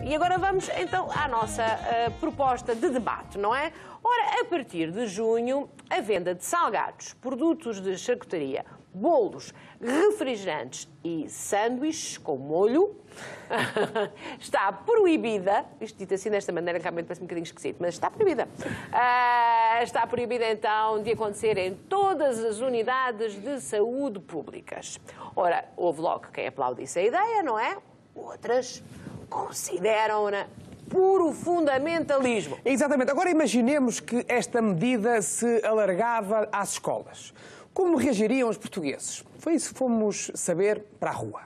E agora vamos então à nossa proposta de debate, não é? Ora, a partir de junho, a venda de salgados, produtos de charcutaria, bolos, refrigerantes e sanduíches com molho está proibida. Isto dito assim desta maneira realmente parece um bocadinho esquisito, mas está proibida. Está proibida então de acontecer em todas as unidades de saúde públicas. Ora, houve logo quem aplaudisse a ideia, não é? Outras consideram-na puro fundamentalismo. Exatamente. Agora imaginemos que esta medida se alargava às escolas. Como reagiriam os portugueses? Foi isso que fomos saber para a rua.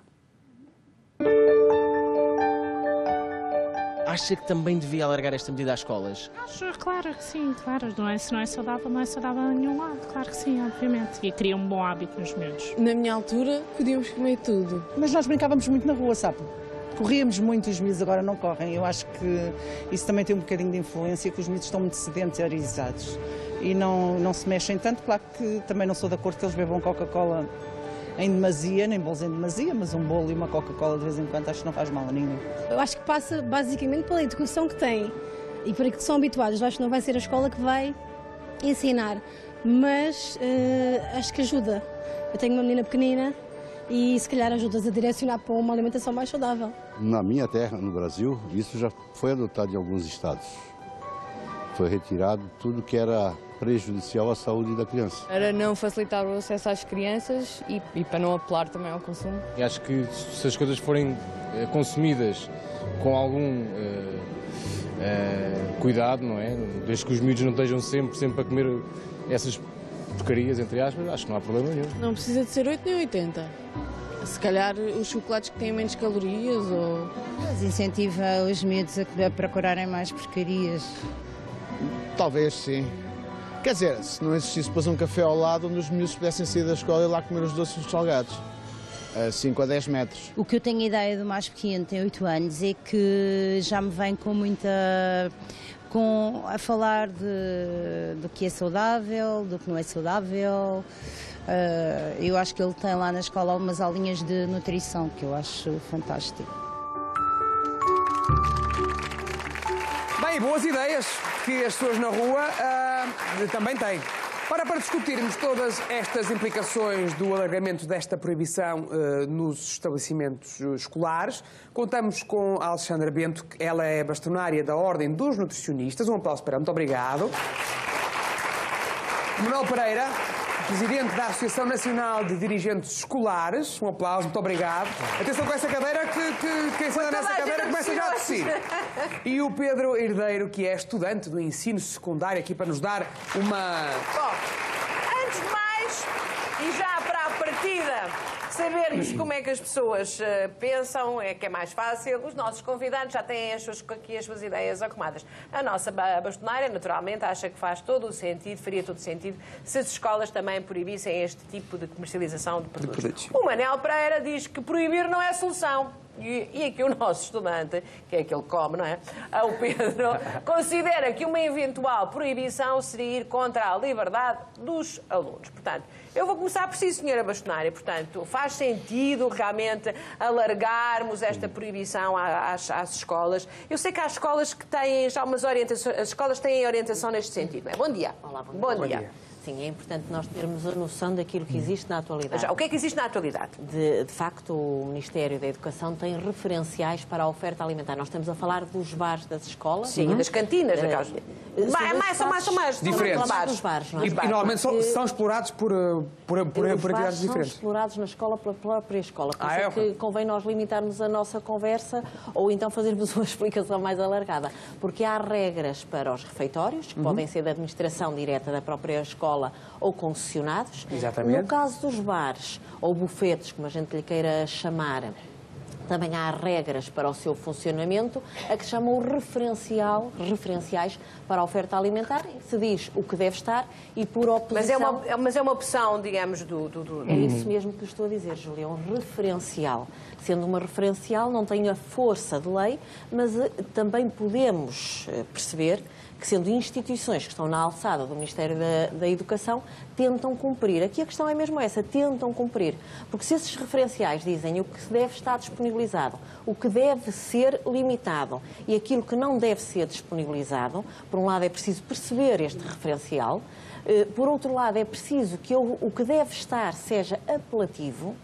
Acha que também devia alargar esta medida às escolas? Acho, claro que sim, claro. Se não é saudável, não é saudável a nenhum lado. Claro que sim, obviamente. E cria um bom hábito nos miúdos. Na minha altura, podíamos comer tudo. Mas nós brincávamos muito na rua, sabe? Corríamos muito, os miúdos agora não correm. Eu acho que isso também tem um bocadinho de influência, que os miúdos estão muito sedentarizados e não se mexem tanto. Claro que também não sou de acordo que eles bebam Coca-Cola em demasia, nem bolos em demasia, mas um bolo e uma Coca-Cola de vez em quando acho que não faz mal a ninguém. Eu acho que passa basicamente pela educação que têm e para que são habituados. Eu acho que não vai ser a escola que vai ensinar, mas acho que ajuda. Eu tenho uma menina pequenina e se calhar ajudas a direcionar para uma alimentação mais saudável. Na minha terra, no Brasil, isso já foi adotado em alguns estados. Foi retirado tudo que era prejudicial à saúde da criança. Para não facilitar o acesso às crianças e para não apelar também ao consumo. E acho que se as coisas forem consumidas com algum cuidado, não é? Desde que os miúdos não estejam sempre a comer essas porcarias, entre aspas, acho que não há problema nenhum. Não precisa de ser 8 nem 80. Se calhar os chocolates que têm menos calorias ou... Mas incentiva os miúdos a procurarem mais porcarias. Talvez, sim. Quer dizer, se não existisse depois um café ao lado onde os miúdos pudessem sair da escola e lá comer os doces e os salgados. A 5 a 10 metros. O que eu tenho ideia do mais pequeno, tem 8 anos, é que já me vem a falar do que é saudável, do que não é saudável. Eu acho que ele tem lá na escola algumas aulinhas de nutrição, que eu acho fantástico. Bem, boas ideias que as pessoas na rua também têm. Ora, para discutirmos todas estas implicações do alargamento desta proibição nos estabelecimentos escolares, contamos com a Alexandra Bento, que ela é bastonária da Ordem dos Nutricionistas. Um aplauso para ela. Muito obrigado. Manuel Pereira, presidente da Associação Nacional de Dirigentes Escolares. Um aplauso, muito obrigado. Atenção com essa cadeira, que quem senta nessa cadeira começa já a tossir. E o Pedro Herdeiro, que é estudante do ensino secundário, aqui para nos dar uma... Bom, antes de mais, e já para a partida, sabermos como é que as pessoas pensam, é que é mais fácil. Os nossos convidados já têm aqui as suas ideias arrumadas. A nossa bastonária, naturalmente, acha que faz todo o sentido, faria todo o sentido, se as escolas também proibissem este tipo de comercialização de produtos. O Manel Pereira diz que proibir não é solução. E aqui o nosso estudante, que é aquele que come, não é? O Pedro, considera que uma eventual proibição seria ir contra a liberdade dos alunos. Portanto, eu vou começar por si, senhora bastonária. Portanto, faz sentido realmente alargarmos esta proibição às escolas? Eu sei que há escolas que têm já umas orientações, as escolas têm orientação neste sentido, não é? Bom dia. Olá, bom dia. Sim, é importante nós termos a noção daquilo que existe na atualidade. O que é que existe na atualidade? De facto, o Ministério da Educação tem referenciais para a oferta alimentar. Nós estamos a falar dos bares das escolas. Sim, das cantinas. São mais diferentes. Dos bares, não é? E normalmente são explorados por atividades diferentes. São explorados na escola pela própria escola. Por isso é que convém nós limitarmos a nossa conversa ou então fazermos uma explicação mais alargada. Porque há regras para os refeitórios, que podem ser da administração direta da própria escola ou concessionados. Exatamente. No caso dos bares ou bufetes, como a gente lhe queira chamar, também há regras para o seu funcionamento, a que se chamam referenciais para a oferta alimentar. Se diz o que deve estar e por oposição... Mas é uma opção, digamos, É isso mesmo que eu estou a dizer, Júlia, é um referencial. Sendo uma referencial, não tem a força de lei, mas também podemos perceber que, sendo instituições que estão na alçada do Ministério da Educação, tentam cumprir. Aqui a questão é mesmo essa, tentam cumprir. Porque se esses referenciais dizem o que se deve estar disponibilizado disponibilizado, o que deve ser limitado e aquilo que não deve ser disponibilizado. Por um lado, é preciso perceber este referencial, por outro lado, é preciso que o que deve estar seja apelativo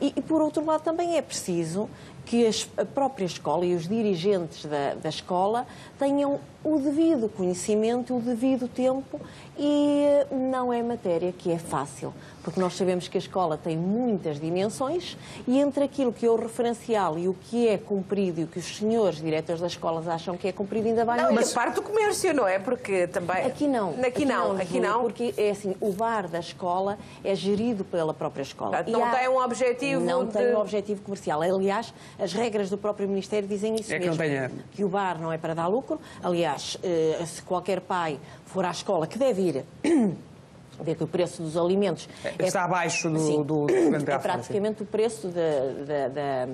e, por outro lado, também é preciso que a própria escola e os dirigentes da escola tenham o devido conhecimento, o devido tempo, e não é matéria que é fácil, porque nós sabemos que a escola tem muitas dimensões e entre aquilo que é o referencial e o que é cumprido e o que os senhores diretores das escolas acham que é cumprido ainda vai... Não, mas a parte do comércio, não é? Porque também... Aqui não. Aqui não. Porque é assim, o bar da escola é gerido pela própria escola. Portanto, não tem um objetivo tem um objetivo comercial. Aliás, as regras do próprio Ministério dizem isso mesmo. Que o bar não é para dar lucro. Aliás, se qualquer pai for à escola, que deve ir... ver que o preço dos alimentos... Está abaixo do é praticamente o preço da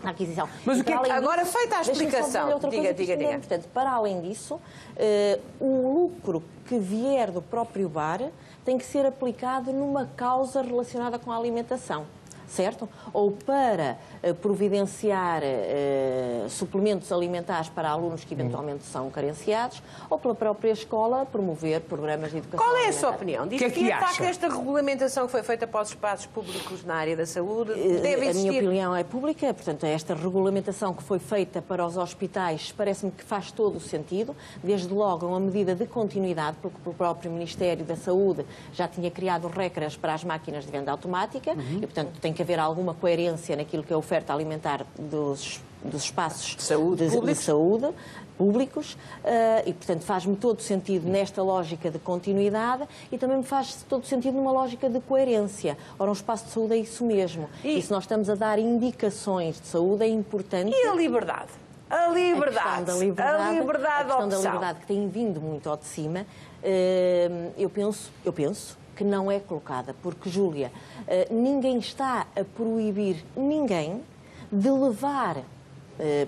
aquisição. Mas agora, feita a explicação, diga. Portanto, para além disso, o lucro que vier do próprio bar tem que ser aplicado numa causa relacionada com a alimentação. Certo? Ou para providenciar suplementos alimentares para alunos que eventualmente são carenciados, ou pela própria escola promover programas de educação alimentar. Qual é a alimentar. sua opinião? Diz que de facto esta regulamentação que foi feita para os espaços públicos na área da saúde deve existir? A minha opinião é pública, portanto, esta regulamentação que foi feita para os hospitais parece-me que faz todo o sentido, desde logo uma medida de continuidade, porque o próprio Ministério da Saúde já tinha criado regras para as máquinas de venda automática e, portanto, tem que haver alguma coerência naquilo que é a oferta alimentar dos espaços de saúde públicos e, portanto, faz-me todo sentido nesta lógica de continuidade e também me faz todo sentido numa lógica de coerência. Ora, um espaço de saúde é isso mesmo. E se nós estamos a dar indicações de saúde, é importante... E a liberdade? A questão da liberdade que tem vindo muito ao de cima, eu penso que não é colocada, porque, Júlia, ninguém está a proibir ninguém de levar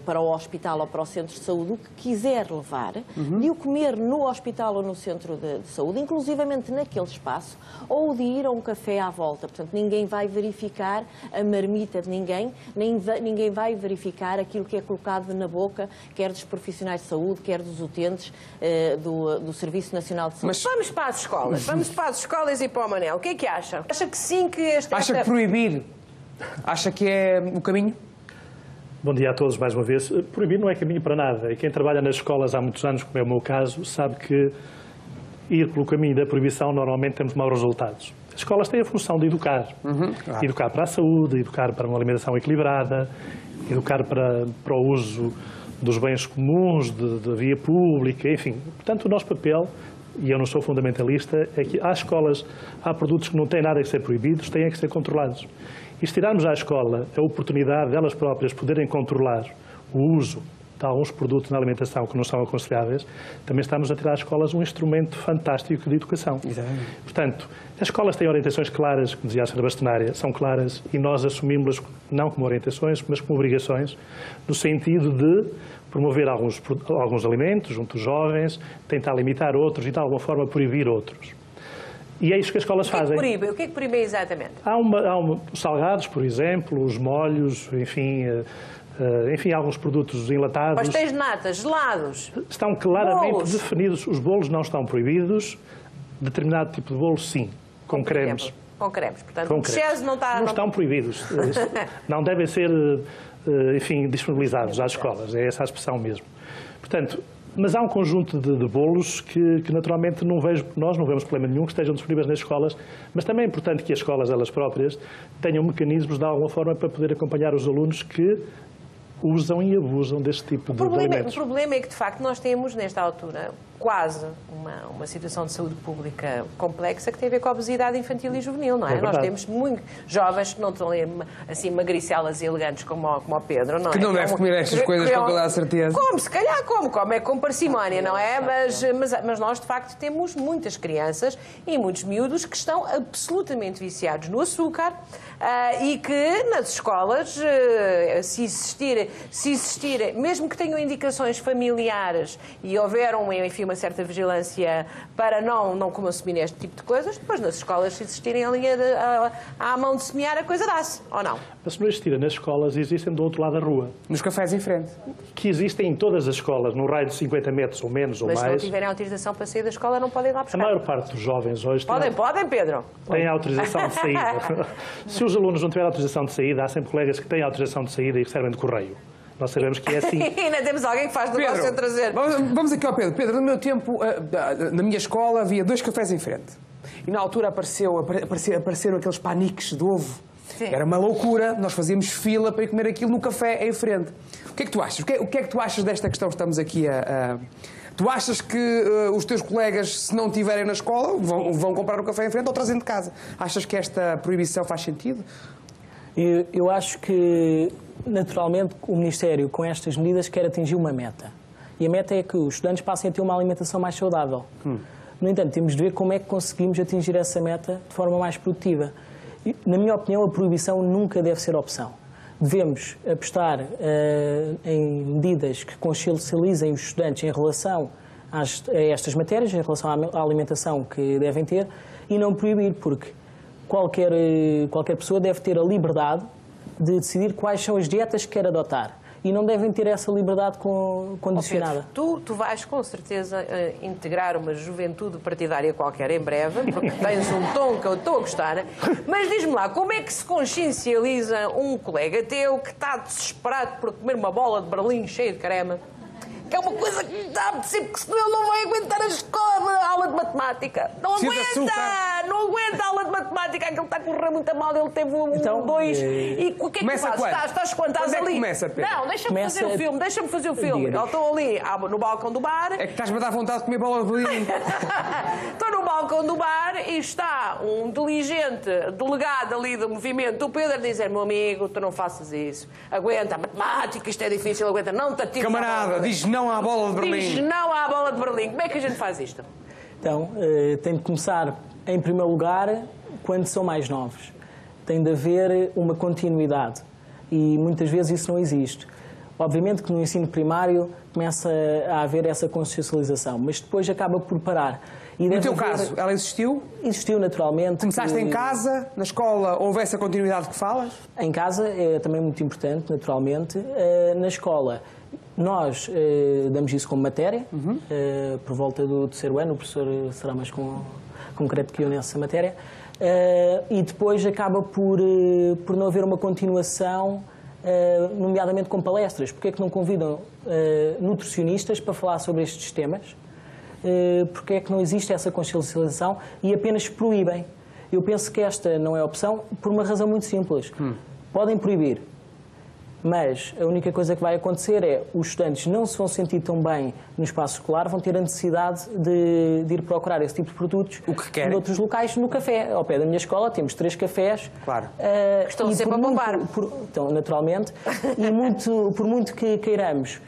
para o hospital ou para o centro de saúde o que quiser levar, de o comer no hospital ou no centro de saúde, inclusivamente naquele espaço, ou de ir a um café à volta. Portanto, ninguém vai verificar a marmita de ninguém, ninguém vai verificar aquilo que é colocado na boca, quer dos profissionais de saúde, quer dos utentes do Serviço Nacional de Saúde. Mas vamos para as escolas. Vamos para as escolas e para o Manel. O que é que acha? Acha que sim, que Acha que proibir? Acha que é o caminho? Bom dia a todos mais uma vez. Proibir não é caminho para nada. E quem trabalha nas escolas há muitos anos, como é o meu caso, sabe que ir pelo caminho da proibição normalmente temos maus resultados. As escolas têm a função de educar. Claro. Educar para a saúde, educar para uma alimentação equilibrada, educar para o uso dos bens comuns, da via pública, enfim. Portanto, o nosso papel, e eu não sou fundamentalista, é que há escolas, há produtos que não têm nada que ser proibidos, têm que ser controlados. E se tirarmos à escola a oportunidade delas próprias poderem controlar o uso de alguns produtos na alimentação que não são aconselháveis, também estamos a tirar às escolas um instrumento fantástico de educação. Exatamente. Portanto, as escolas têm orientações claras, como dizia a Sra. Bastonária, são claras e nós assumimos-las não como orientações, mas como obrigações, no sentido de promover alguns alimentos junto aos jovens, tentar limitar outros e de alguma forma proibir outros. E é isso que as escolas fazem. O que é que proíbe exatamente? Há os salgados, por exemplo, os molhos, enfim, alguns produtos enlatados. Pastéis de nata, gelados. Estão claramente definidos. Os bolos não estão proibidos. Determinado tipo de bolo, sim. Com cremes. Exemplo, com cremes. Portanto, o cheese não está... Não estão proibidos. Não devem ser, enfim, disponibilizados às escolas. É essa a expressão mesmo. Portanto... Mas há um conjunto de bolos que naturalmente nós não vemos problema nenhum que estejam disponíveis nas escolas, mas também é importante que as escolas, elas próprias, tenham mecanismos de alguma forma para poder acompanhar os alunos que usam e abusam deste tipo de alimentos. O problema é que, de facto, nós temos, nesta altura, quase uma situação de saúde pública complexa que tem a ver com a obesidade infantil e juvenil, não é? Nós temos muitos jovens que não estão assim magricelas e elegantes como o Pedro, não é? Que não deve comer estas coisas com toda a certeza. Se calhar come com parcimónia, não é? Mas nós, de facto, temos muitas crianças e muitos miúdos que estão absolutamente viciados no açúcar e que nas escolas, se existir, mesmo que tenham indicações familiares e houver uma certa vigilância para não consumir este tipo de coisas. Depois, nas escolas, se existirem a linha à mão de semear, a coisa dá-se, ou não? Mas se não existirem nas escolas, existem do outro lado da rua. Nos cafés em frente. Que existem em todas as escolas, no raio de 50 metros ou menos ou mais. Mas se não tiverem autorização para sair da escola, não podem ir lá buscar. A maior parte dos jovens hoje... Podem, Pedro? Têm autorização de saída. Se os alunos não tiverem autorização de saída, há sempre colegas que têm autorização de saída e que servem de correio. Nós sabemos que é assim. E ainda temos alguém que faz negócio sem trazer. Vamos aqui ao Pedro. Pedro, no meu tempo, na minha escola, havia 2 cafés em frente. E na altura apareceram aqueles paniques de ovo. Sim. Era uma loucura. Nós fazíamos fila para ir comer aquilo no café em frente. O que é que tu achas? O que é que tu achas desta questão que estamos aqui a... Tu achas que os teus colegas, se não estiverem na escola, vão comprar o café em frente ou trazem de casa? Achas que esta proibição faz sentido? Eu acho que, naturalmente, o Ministério, com estas medidas, quer atingir uma meta. E a meta é que os estudantes passem a ter uma alimentação mais saudável. No entanto, temos de ver como é que conseguimos atingir essa meta de forma mais produtiva. E, na minha opinião, a proibição nunca deve ser opção. Devemos apostar em medidas que consciencializem os estudantes em relação a estas matérias, em relação à alimentação que devem ter, e não proibir, porque qualquer pessoa deve ter a liberdade de decidir quais são as dietas que quer adotar. E não devem ter essa liberdade condicionada. Pedro, tu vais com certeza integrar uma juventude partidária qualquer em breve, porque tens um tom que eu estou a gostar, mas diz-me lá, como é que se consciencializa um colega teu que está desesperado por comer uma bola de Berlim cheia de creme? Que é uma coisa que lhe dá a apetecer, porque senão ele não vai aguentar a escola, a aula de matemática. Não aguenta a aula de matemática, aquilo está a correr muito mal, ele teve um 2. E o que é que faz? Estás quando estás ali? Começa, Pedro? Não, deixa-me fazer o filme. Eu estou ali no balcão do bar. É que estás-me a dar vontade de comer bola de Berlim. Estou no balcão do bar e está um diligente delegado ali do movimento do Pedro a dizer: meu amigo, tu não faças isso. Aguenta, a matemática, isto é difícil, aguenta, não te atires. Camarada, diz não à bola de Berlim. Diz não à bola de Berlim. Como é que a gente faz isto? Então, tem de começar, em primeiro lugar, quando são mais novos. Tem de haver uma continuidade. E muitas vezes isso não existe. Obviamente que no ensino primário começa a haver essa consciencialização, mas depois acaba por parar. E no teu caso, ela existiu? Existiu naturalmente. Começaste em casa, na escola, houve essa continuidade que falas? Em casa é também muito importante, naturalmente. Na escola, nós damos isso como matéria, por volta do terceiro ano, o professor será mais concreto que eu nessa matéria, e depois acaba por não haver uma continuação, nomeadamente com palestras. Porque é que não convidam nutricionistas para falar sobre estes temas? Porque é que não existe essa consciencialização e apenas proíbem? Eu penso que esta não é opção por uma razão muito simples. Podem proibir, mas a única coisa que vai acontecer é os estudantes não se vão sentir tão bem no espaço escolar, vão ter a necessidade de ir procurar esse tipo de produtos em outros locais. No café, ao pé da minha escola, temos 3 cafés. Claro. Que estão sempre a bombar. Então, naturalmente. E por muito que queiramos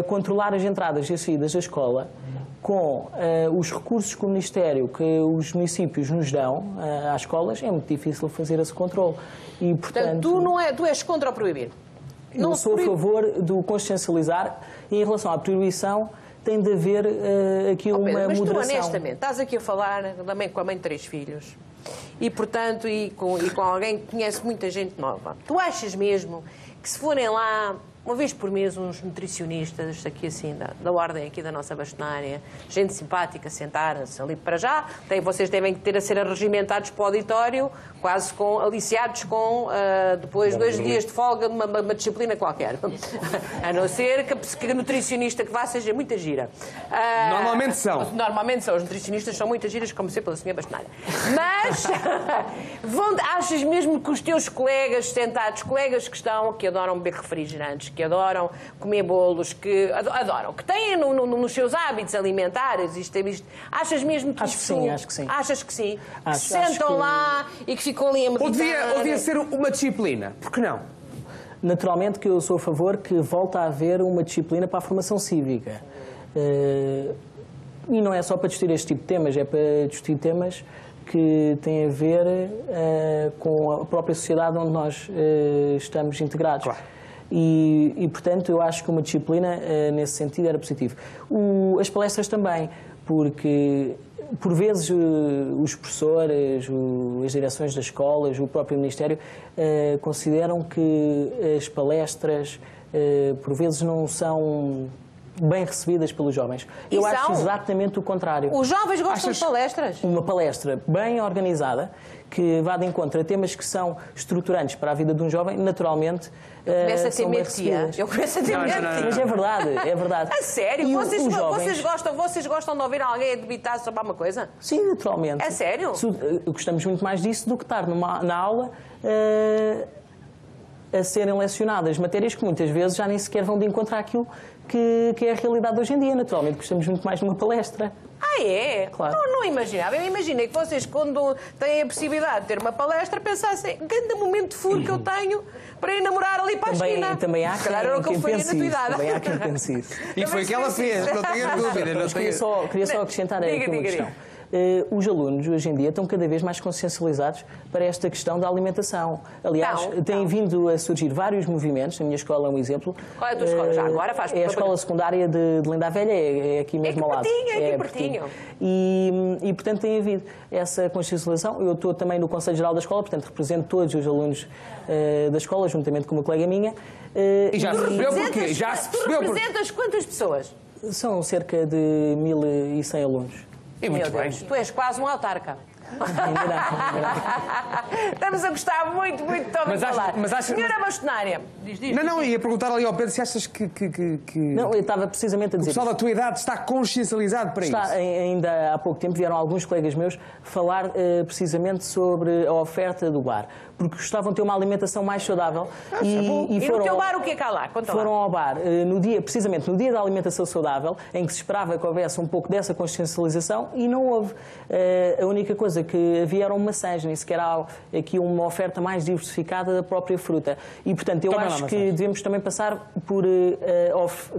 controlar as entradas e as saídas da escola, com os recursos que o Ministério, que os municípios nos dão às escolas, é muito difícil fazer esse controle. E, portanto, tu és contra o proibir? Não sou a favor do consciencializar, e em relação à proibição tem de haver aqui uma moderação. Mas tu, honestamente, estás aqui a falar também com a mãe de 3 filhos e, portanto, e com alguém que conhece muita gente nova. Tu achas mesmo que se forem lá uma vez por mês uns nutricionistas aqui assim da ordem aqui da nossa bastonária, gente simpática, sentar-se ali para já, vocês devem ter a ser arregimentados para o auditório, quase aliciados com depois 2 dias de folga de uma disciplina qualquer. A não ser que a nutricionista que vá seja muita gira. Normalmente são. Normalmente são. Os nutricionistas são muitas giras, como sempre pela senhora bastonária. Mas achas mesmo que os teus colegas sentados, colegas que adoram beber refrigerantes, que adoram comer bolos, que têm nos seus hábitos alimentares, achas mesmo que acho que sim, acho que sim. Achas que sim? Que se sentam lá e que ficam ali a meditar? Ou devia ser uma disciplina? Por que não? Naturalmente que eu sou a favor que volte a haver uma disciplina para a formação cívica. E não é só para discutir este tipo de temas, é para discutir temas que têm a ver com a própria sociedade onde nós estamos integrados. Claro. E, portanto, eu acho que uma disciplina, nesse sentido, era positivo. As palestras também, porque por vezes os professores, as direções das escolas, o próprio Ministério consideram que as palestras por vezes não são bem recebidas pelos jovens. Eu acho exatamente o contrário. Os jovens gostam de palestras? Uma palestra bem organizada, que vá de encontro a temas que são estruturantes para a vida de um jovem, naturalmente começo a ter são bem medo, recebidas. Eu começo a ter medo. Mas é verdade, é verdade. A sério? E Vocês gostam de ouvir alguém a debitar sobre alguma coisa? Sim, naturalmente. É sério? Gostamos muito mais disso do que estar na aula a serem lecionadas matérias que muitas vezes já nem sequer vão de encontro àquilo que é a realidade hoje em dia. Naturalmente, gostamos muito mais de uma palestra. Ah, é? Claro. Não imaginava. Eu imaginei que vocês, quando têm a possibilidade de ter uma palestra, pensassem, grande momento de furo que eu tenho para ir namorar ali para a esquina. Também há quem pense isso. Também há quem pense isso. E foi o que ela fez, não tenho dúvida. Queria só acrescentar aqui uma questão. Os alunos, hoje em dia, estão cada vez mais consciencializados para esta questão da alimentação. Aliás, têm vindo a surgir vários movimentos. A minha escola é um exemplo. Qual é a tua escola? Já agora faz É a escola secundária de Linda a Velha, é aqui mesmo ao lado. É aqui pertinho. E, portanto, tem havido essa consciencialização. Eu estou também no Conselho Geral da Escola, portanto, represento todos os alunos da escola, juntamente com uma colega minha. E já se percebeu porquê? Tu representas quantas pessoas? São cerca de 1.100 alunos. E muito bem. Tu és quase um autarca. Estamos a gostar muito de falar. Senhora bastonária, diz. Não, ia perguntar ali ao Pedro se achas que... Não, eu estava precisamente a dizer... O pessoal da tua idade está consciencializado para isso? Ainda há pouco tempo vieram alguns colegas meus falar precisamente sobre a oferta do bar, porque gostavam de ter uma alimentação mais saudável. E no teu bar o que é que há lá? Foram ao bar, precisamente no dia da alimentação saudável, em que se esperava que houvesse um pouco dessa consciencialização, e não houve. A única coisa que havia eram maçãs, nem sequer há aqui uma oferta mais diversificada da própria fruta. E, portanto, eu acho que devemos também passar por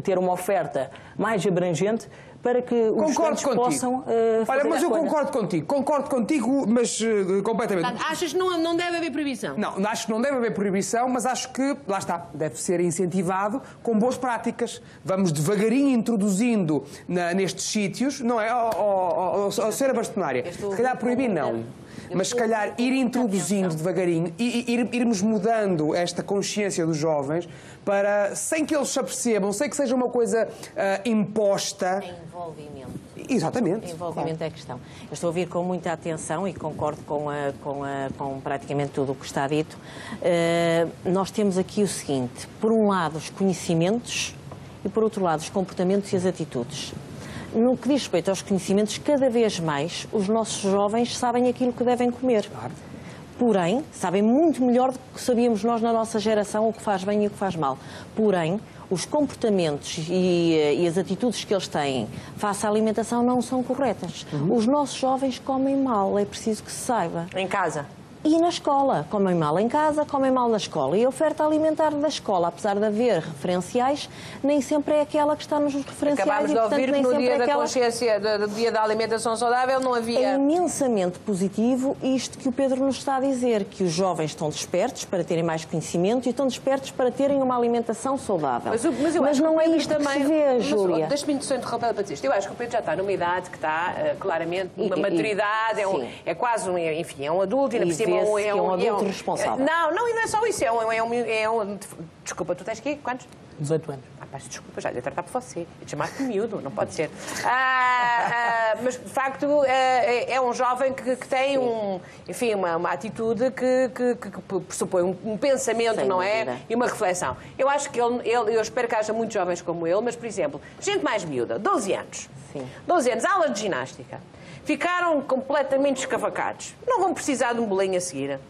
ter uma oferta mais abrangente para que os estudantes possam Olha, mas eu concordo contigo, mas completamente. Portanto, achas que não deve haver proibição? Não, acho que não deve haver proibição, mas acho que, lá está, deve ser incentivado com boas práticas. Vamos devagarinho introduzindo nestes sítios, não é, Senhora bastonária? Se calhar proibir não. Mas se calhar ir introduzindo devagarinho e irmos mudando esta consciência dos jovens para, sem que eles se apercebam, sem que seja uma coisa imposta. Envolvimento. Exatamente. Envolvimento é a questão. Eu estou a ouvir com muita atenção e concordo com praticamente tudo o que está dito. Nós temos aqui o seguinte: por um lado os conhecimentos e por outro lado os comportamentos e as atitudes. No que diz respeito aos conhecimentos, cada vez mais os nossos jovens sabem aquilo que devem comer. Claro. Porém, sabem muito melhor do que sabíamos nós na nossa geração o que faz bem e o que faz mal. Porém, os comportamentos e as atitudes que eles têm face à alimentação não são corretas. Os nossos jovens comem mal, é preciso que se saiba. Em casa? E na escola. Comem mal em casa, comem mal na escola. E a oferta alimentar da escola, apesar de haver referenciais, nem sempre é aquela que está nos referenciais. Acabámos de ouvir que no dia da consciência, do dia da alimentação saudável, não havia... É imensamente positivo isto que o Pedro nos está a dizer, que os jovens estão despertos para terem mais conhecimento e estão despertos para terem uma alimentação saudável. Mas não é isto que se vê, Júlia. Deixa-me só interromper para dizer isto. Eu acho que o Pedro já está numa idade que está claramente, uma maturidade, é quase um adulto e ainda por cima é um adulto responsável. Não, e não é só isso. Desculpa, tu tens aqui quantos? 18 anos. Peço desculpa, já ia tratar por você. Ia chamar-te miúdo, não pode ser. Mas, de facto, é um jovem que tem uma atitude que pressupõe um pensamento, sem não dúvida. é? E uma reflexão. Eu acho que eu espero que haja muitos jovens como ele, mas, por exemplo, gente mais miúda, 12 anos. Sim. 12 anos, aulas de ginástica. Ficaram completamente escavacados. Não vão precisar de um bolinho a seguir.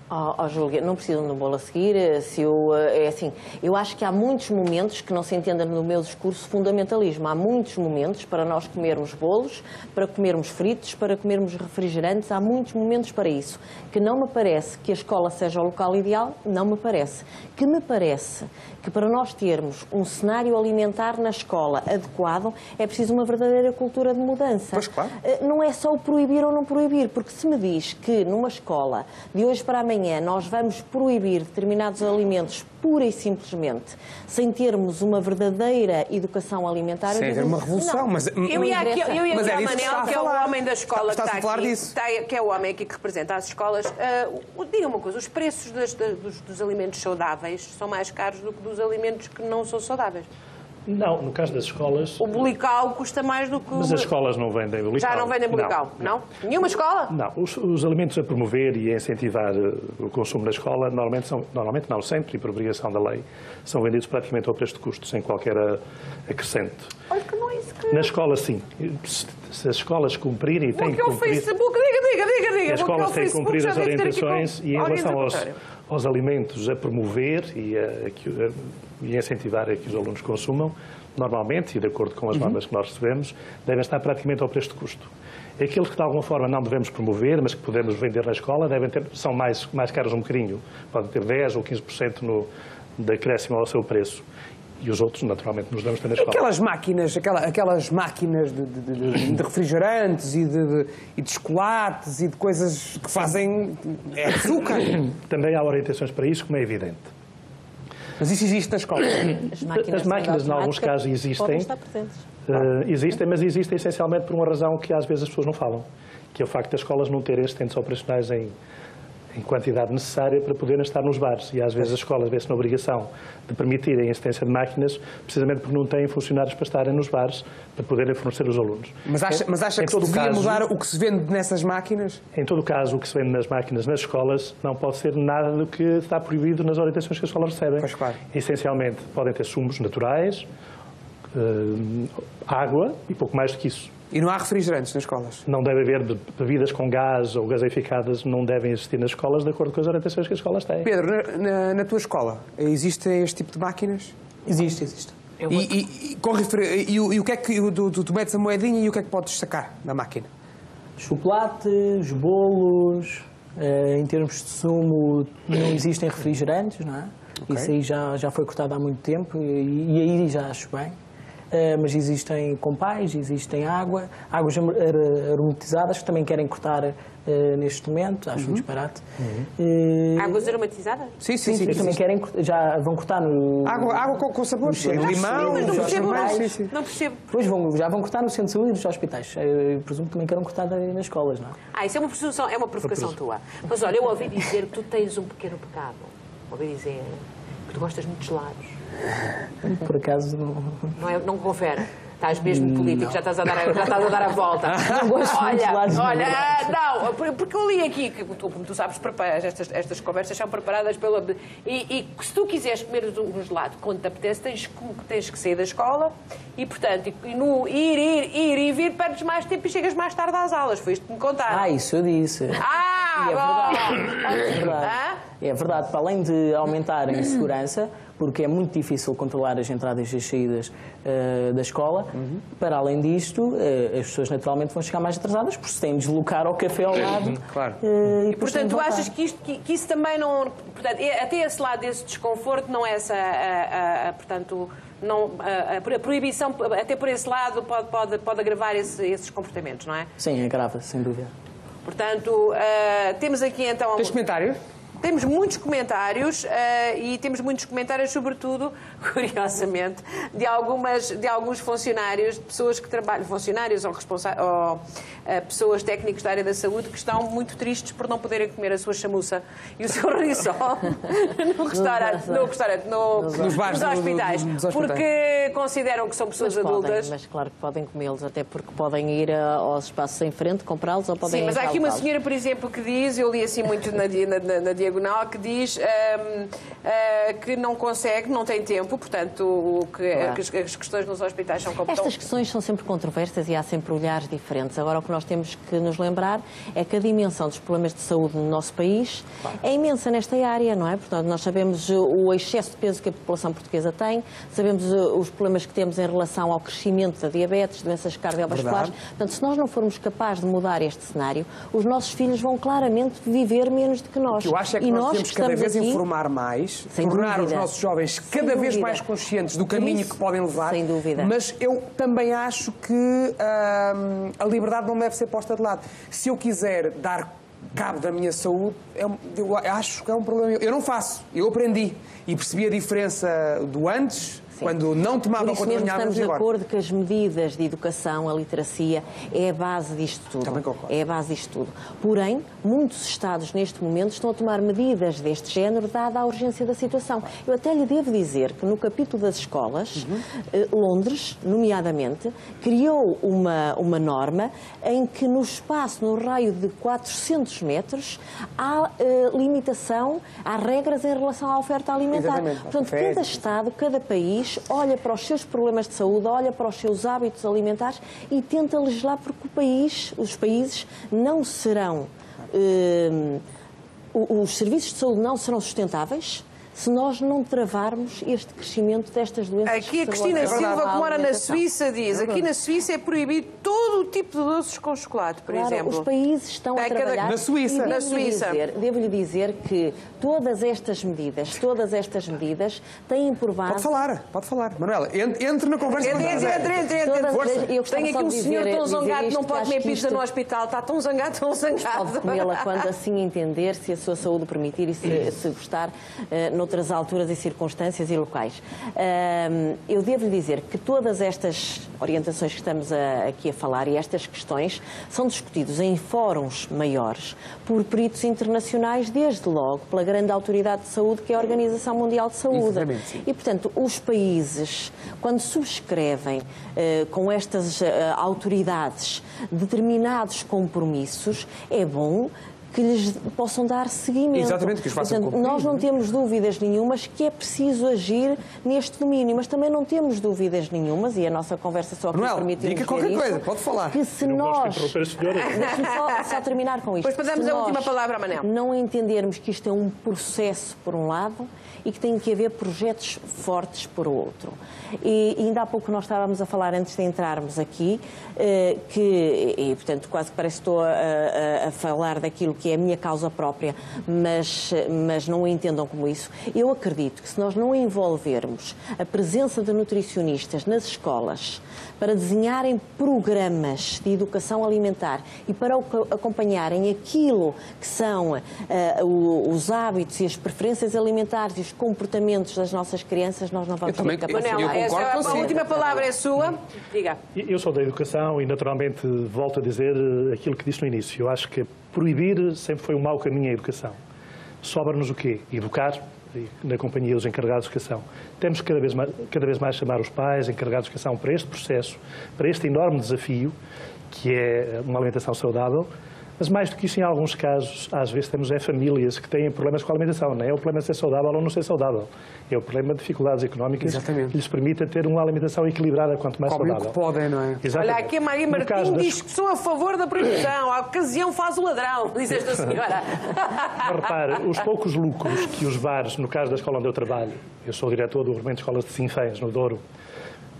Júlia, não precisam de um bolo a seguir. É assim, eu acho que há muitos momentos momentos, que não se entenda no meu discurso, fundamentalismo. Há muitos momentos para nós comermos bolos, para comermos fritos, para comermos refrigerantes, há muitos momentos para isso. Que não me parece que a escola seja o local ideal, não me parece. Que me parece que para nós termos um cenário alimentar na escola adequado, é preciso uma verdadeira cultura de mudança. Pois, claro. Não é só o proibir ou não proibir, porque se me diz que numa escola, de hoje para amanhã, nós vamos proibir determinados alimentos pura e simplesmente, sem termos uma verdadeira educação alimentar... Sem haver uma revolução, mas... Eu ia aqui ao Manel, que é o homem da escola que está aqui, que é o homem aqui que representa as escolas. Diga uma coisa, os preços dos alimentos saudáveis são mais caros do que dos alimentos que não são saudáveis? Não, no caso das escolas... O bulical custa mais do que... Mas as escolas não vendem bulical. Já não vendem bulical, não? Nenhuma escola? Não. Os alimentos a promover e a incentivar o consumo na escola, normalmente não, sempre, e por obrigação da lei, são vendidos praticamente ao preço de custo, sem qualquer acrescento. Olha que não é isso que... Na escola, sim. Se as escolas cumprirem e têm que cumprir... Facebook, diga. As escolas têm que cumprir as orientações e em relação aos alimentos a promover e a incentivar a que os alunos consumam, normalmente, e de acordo com as normas que nós recebemos, devem estar praticamente ao preço de custo. Aqueles que de alguma forma não devemos promover, mas que podemos vender na escola, são mais caros um bocadinho. Podem ter 10% ou 15% de acréscimo ao seu preço. E os outros, naturalmente, nos damos também na escola. Aquelas máquinas de refrigerantes e de chocolates e de coisas que fazem açúcar. Também há orientações para isso, como é evidente. Mas isso existe na escola? As máquinas, em alguns casos, existem. Existem, mas existem essencialmente por uma razão que às vezes as pessoas não falam, que é o facto das escolas não terem assistentes operacionais em quantidade necessária para poderem estar nos bares. E às vezes as escolas vê-se na obrigação de permitirem a assistência de máquinas, precisamente porque não têm funcionários para estarem nos bares, para poderem fornecer os alunos. Mas acha que se devia mudar o que se vende nessas máquinas? Em todo o caso, o que se vende nas máquinas nas escolas não pode ser nada do que está proibido nas orientações que as escolas recebem. Pois, claro. Essencialmente, podem ter sumos naturais, água e pouco mais do que isso. E não há refrigerantes nas escolas? Não deve haver bebidas com gás ou gaseificadas, não devem existir nas escolas de acordo com as orientações que as escolas têm. Pedro, na tua escola, existe este tipo de máquinas? Existe. E o que é que tu metes a moedinha e o que é que podes sacar da máquina? Chocolates, bolos, em termos de sumo não existem refrigerantes, não é? Okay. Isso aí já foi cortado há muito tempo e aí já acho bem. Mas existem compais, existem águas aromatizadas que também querem cortar neste momento, acho um disparate. Águas aromatizadas? Sim. Também querem, já vão cortar no... Água com sabor, limão, não percebo. Pois já vão cortar no centro de saúde e nos hospitais. Eu presumo que também querem cortar nas escolas, não é? Isso é uma provocação tua. Mas olha, eu ouvi dizer que tu tens um pequeno pecado. Ouvi dizer que tu gostas muito de gelados. Por acaso não confere. Estás mesmo político, já estás a dar a volta. Não gosto muito de gelados. Não, porque eu li aqui que tu sabes, estas conversas são preparadas pela... E se tu quiseres comer um gelado quando te apetece, tens que sair da escola e, portanto, no ir e vir, perdes mais tempo e chegas mais tarde às aulas. Foi isto que me contaram. Isso eu disse. É verdade. Para além de aumentar a insegurança, porque é muito difícil controlar as entradas e as saídas da escola, para além disto, as pessoas naturalmente vão chegar mais atrasadas, porque se têm de deslocar ao café ao lado. Claro. E portanto, tu achas que isso também não... Portanto, até esse lado desse desconforto não é essa... portanto, não, a proibição, até por esse lado, pode agravar esses comportamentos, não é? Sim, agrava, sem dúvida. Portanto, temos aqui então... Tens comentários? Temos muitos comentários e temos muitos comentários, sobretudo, curiosamente, de alguns funcionários, de pessoas que trabalham, funcionários ou pessoas técnicos da área da saúde que estão muito tristes por não poderem comer a sua chamuça e o seu risol nos hospitais, porque consideram que são pessoas adultas. Mas claro que podem comê-los, até porque podem ir aos espaços em frente, comprá-los ou podem... Sim, mas há aqui uma senhora, por exemplo, que diz, eu li assim muito na diagonal, Tribunal que diz que não consegue, não tem tempo, portanto, que as questões nos hospitais são como Estas questões são sempre controversas e há sempre olhares diferentes. Agora, o que nós temos que nos lembrar é que a dimensão dos problemas de saúde no nosso país é imensa nesta área, não é? Portanto, nós sabemos o excesso de peso que a população portuguesa tem, sabemos os problemas que temos em relação ao crescimento da diabetes, doenças cardiovasculares. Portanto, se nós não formos capazes de mudar este cenário, os nossos filhos vão claramente viver menos do que nós. O que eu acho é que nós temos que cada vez informar mais, tornar os nossos jovens cada vez mais conscientes do caminho que podem levar. Sem dúvida. Mas eu também acho que a liberdade não deve ser posta de lado. Se eu quiser dar cabo da minha saúde, eu acho que é um problema. Eu não faço, eu aprendi e percebi a diferença do antes, quando não tomava conta da minha vida. Estamos de acordo que as medidas de educação, a literacia, é a base disto tudo. Também concordo. É a base disto tudo. Porém, muitos Estados neste momento estão a tomar medidas deste género, dada a urgência da situação. Eu até lhe devo dizer que no capítulo das escolas, Londres, nomeadamente, criou uma norma em que no espaço, no raio de 400 metros, há limitação, há regras em relação à oferta alimentar. Exatamente. Portanto, cada Estado, cada país, olha para os seus problemas de saúde, olha para os seus hábitos alimentares e tenta legislar, porque os países não serão... os serviços de saúde não serão sustentáveis se nós não travarmos este crescimento destas doenças. Aqui a Cristina Silva, que mora na Suíça, diz, aqui na Suíça é proibido todo o tipo de doces com chocolate, por exemplo. Os países estão a trabalhar... Na Suíça. Devo-lhe dizer que todas estas medidas têm por base... Pode falar. Manuela, entre na conversa. Entre. Tenho aqui um senhor tão zangado, não pode comer pizza no hospital, está tão zangado. Pode comê-la quando assim entender, se a sua saúde permitir e se gostar, noutras alturas e circunstâncias e locais. Eu devo lhe dizer que todas estas orientações que estamos aqui a falar e estas questões são discutidos em fóruns maiores por peritos internacionais, desde logo pela grande autoridade de saúde que é a Organização Mundial de Saúde. E, portanto, os países, quando subscrevem com estas autoridades determinados compromissos, é bom que lhes possam dar seguimento. Exatamente, que os façam cumprir. Nós não temos dúvidas nenhumas que é preciso agir neste domínio, mas também não temos dúvidas nenhumas, e a nossa conversa só permite diga qualquer coisa, pode falar. Que se nós... Deixe-me só terminar com isto. Depois passamos a última palavra, Manel. Não entendermos que isto é um processo, por um lado, e que tem que haver projetos fortes por outro. E ainda há pouco nós estávamos a falar, antes de entrarmos aqui, portanto, quase que parece que estou a falar daquilo que é a minha causa própria, mas não o entendam como isso. Eu acredito que se nós não envolvermos a presença de nutricionistas nas escolas para desenharem programas de educação alimentar e para acompanharem aquilo que são os hábitos e as preferências alimentares e os comportamentos das nossas crianças, nós não vamos ser capazes de... A última palavra é sua. Diga. Eu sou da educação e, naturalmente, volto a dizer aquilo que disse no início. Eu acho que proibir sempre foi um mau caminho à educação. Sobra-nos o quê? Educar, na companhia dos encarregados de educação. Temos que cada vez mais chamar os pais, encarregados de educação, para este processo, para este enorme desafio, que é uma alimentação saudável. Mas mais do que isso, em alguns casos, às vezes temos famílias que têm problemas com a alimentação. Não é o problema de ser saudável ou não ser saudável. É o problema de dificuldades económicas que lhes permitem ter uma alimentação equilibrada quanto mais saudável. Como que podem, não é? Exatamente. Olha, aqui a Maria Martins diz que sou a favor da proibição. A ocasião faz o ladrão, diz esta senhora. Mas repare, os poucos lucros que os bares, no caso da escola onde eu trabalho, eu sou diretor do Movimento de Escolas de Sinfãs, no Douro,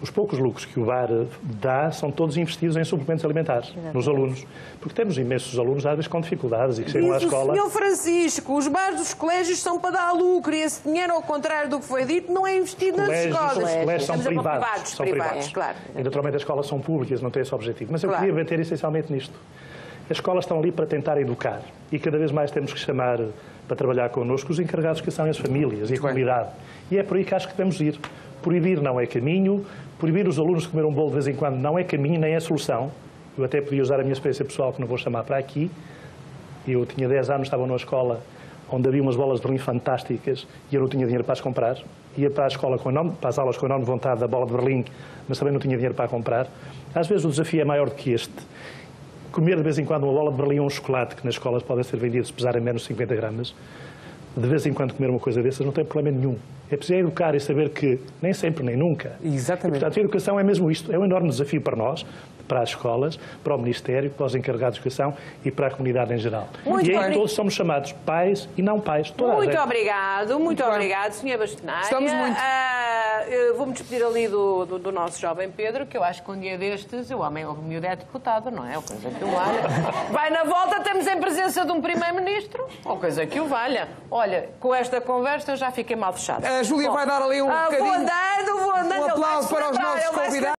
os poucos lucros que o bar dá são todos investidos em suplementos alimentares, nos alunos. Porque temos imensos alunos, às vezes, com dificuldades e que chegam à escola... Diz o Sr. Francisco, os bares dos colégios são para dar lucro e esse dinheiro, ao contrário do que foi dito, não é investido nas escolas. Os colégios são privados. São privados, claro. E, naturalmente, as escolas são públicas, não têm esse objetivo. Mas eu queria bater essencialmente nisto. As escolas estão ali para tentar educar e cada vez mais temos que chamar para trabalhar connosco os encarregados de educação e as famílias e a comunidade. E é por aí que acho que devemos ir. Proibir não é caminho, proibir os alunos de comer um bolo de vez em quando não é caminho nem é solução. Eu até podia usar a minha experiência pessoal, que não vou chamar para aqui. Eu tinha 10 anos, estava numa escola onde havia umas bolas de Berlim fantásticas e eu não tinha dinheiro para as comprar. Ia para a escola para as aulas com enorme vontade da bola de Berlim, mas também não tinha dinheiro para a comprar. Às vezes o desafio é maior do que este. Comer de vez em quando uma bola de Berlim ou um chocolate, que nas escolas podem ser vendidos se pesarem menos de 50 gramas, de vez em quando comer uma coisa dessas não tem problema nenhum. É preciso educar e saber que nem sempre, nem nunca. Exatamente. E, portanto, a educação é mesmo isto. É um enorme desafio para nós, para as escolas, para o Ministério, para os encarregados de educação e para a comunidade em geral. Muito e aí bem. todos somos chamados pais e não pais. Muito obrigado, Sr. Bastonária. Estamos muito. Vou-me despedir ali do nosso jovem Pedro, que eu acho que um dia destes o homem, o miúdo é deputado, não é? Ou coisa que o valha. Vai na volta, estamos em presença de um primeiro-ministro, ou coisa que o valha. Olha, com esta conversa eu já fiquei mal fechada. A Júlia vai dar ali um bocadinho. Vou andando. Um aplauso para os nossos convidados.